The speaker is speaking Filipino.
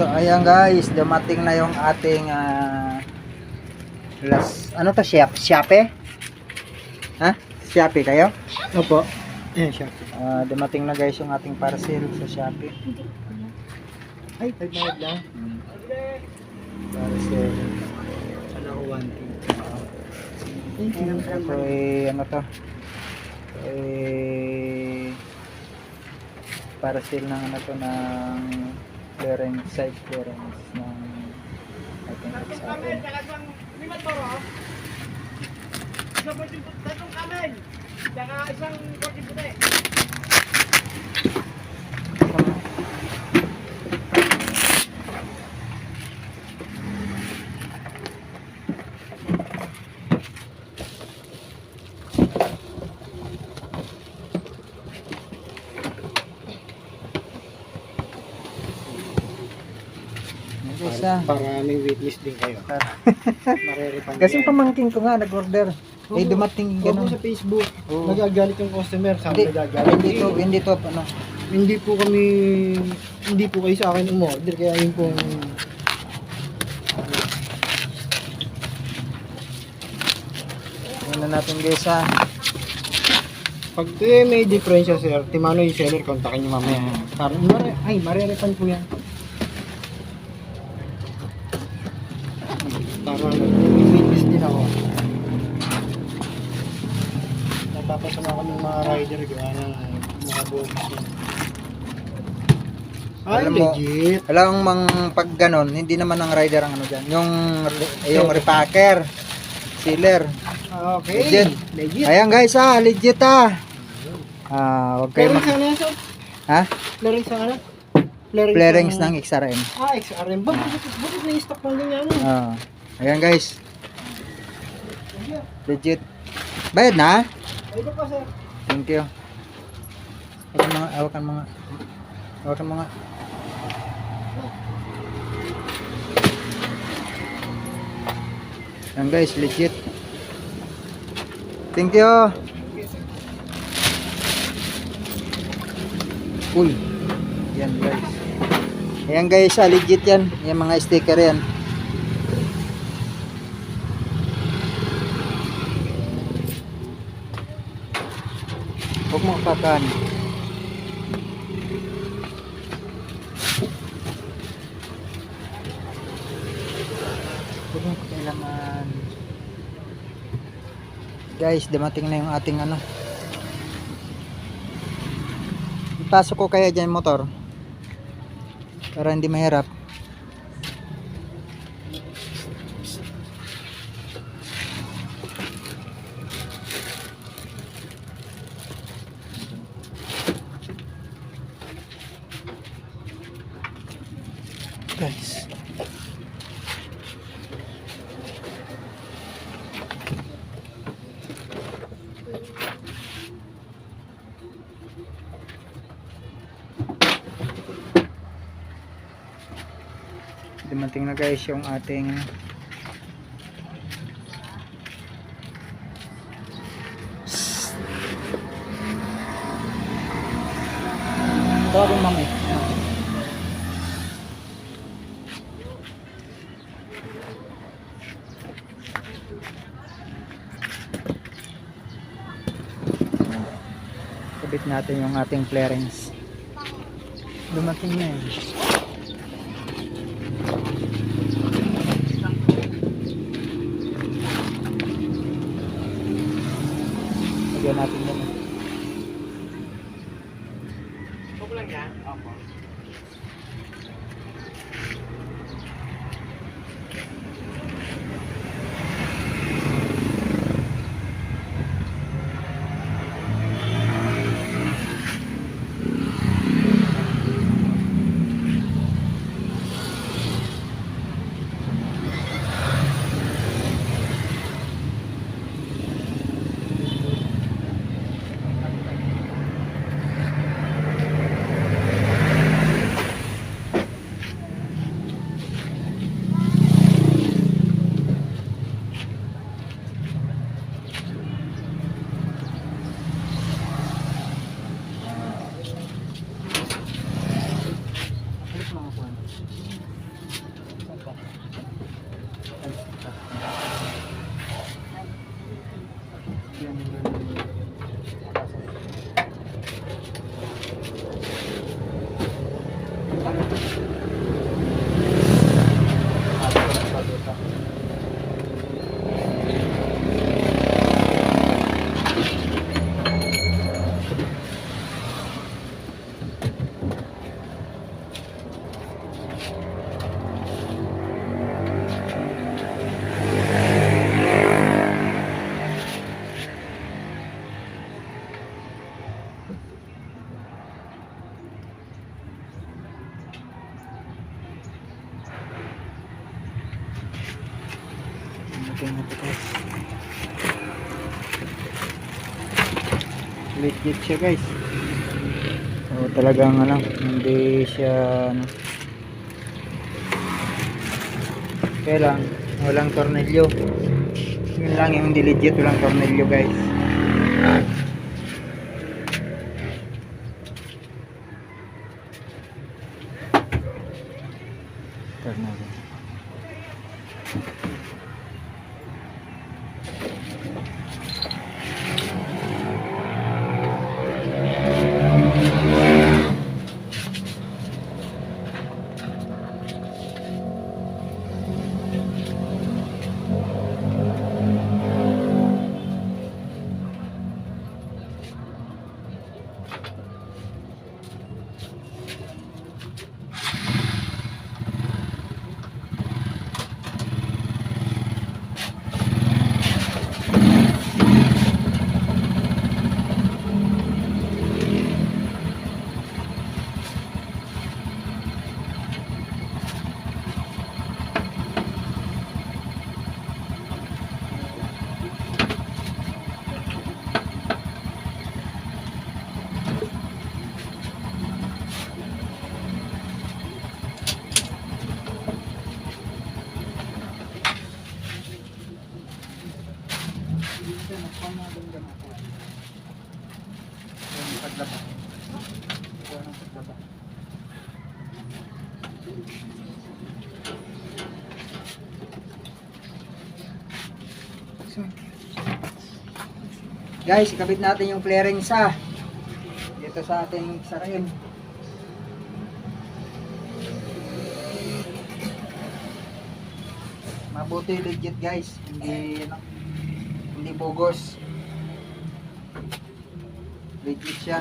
So ayan guys, dumating na yung ating ano to, Shopee? Ha? Shopee kayo? Opo. Ayan siya. Dumating na guys yung ating parcel sa Shopee. Ay, tagbayad lang. Parcel. Sana ko 1K. Thank you. Ito ano to? Parcel ng ano to, ng clearance, side clearance ng ating sa atin. Para may waitlist din kayo. Mariripan Kasi pamangkin ko nga nag-order. Eh dumating ganun. ganun. Sa Facebook, Oo. nagagalit yung customer. Sabi nagagalit. Hindi to ano. Hindi po kayo sa akin umorder. Kaya yun pong Ano natin guys ha. pag may diferensya sir, timano yung seller, kontakin nyo mamaya. Para, mariripan po yan. Para may waitlist din ako. Napapasama kami mga rider gawa ng mga bonus yan. Ay, Alam mo, legit. Alam mang pag ganon, hindi naman ang rider ang ano dyan. Yung repacker, sealer. Okay. Legit. Ayan guys ha, legit ha. Wag kayo Clearance ano yan sir? Ha? Clearance ano? Clearance ng XRM. XRM. Bakit may stock ng ganyan? Ayan guys. Legit. Bayad na? Ito pa sir. Thank you. Hawakan mga. Ayan guys, legit. Thank you. Uy. Yan guys. Ayan guys, legit yan. Yan mga sticker yan. Huwag mo kakan. Huwag mo kailangan. Guys, dumating na yung ating ano. Ipasok ko kaya dyan yung motor para hindi mahirap. Guys, dumating na guys yung ating sorry mami. Kabit natin yung ating clearance. Dumating na yun. Lagyan natin yan. Opo lang yan? Opo. natin ito guys. Legit siya guys. So talagang ano, hindi siya ano. Kaya lang, walang tornilyo. Yun lang yung hindi legit, walang tornilyo guys. Tornilyo. Guys, ikabit natin yung flaring sa dito sa ating sarim. Mabuti legit guys, hindi ano, hindi bugos. Legit siya.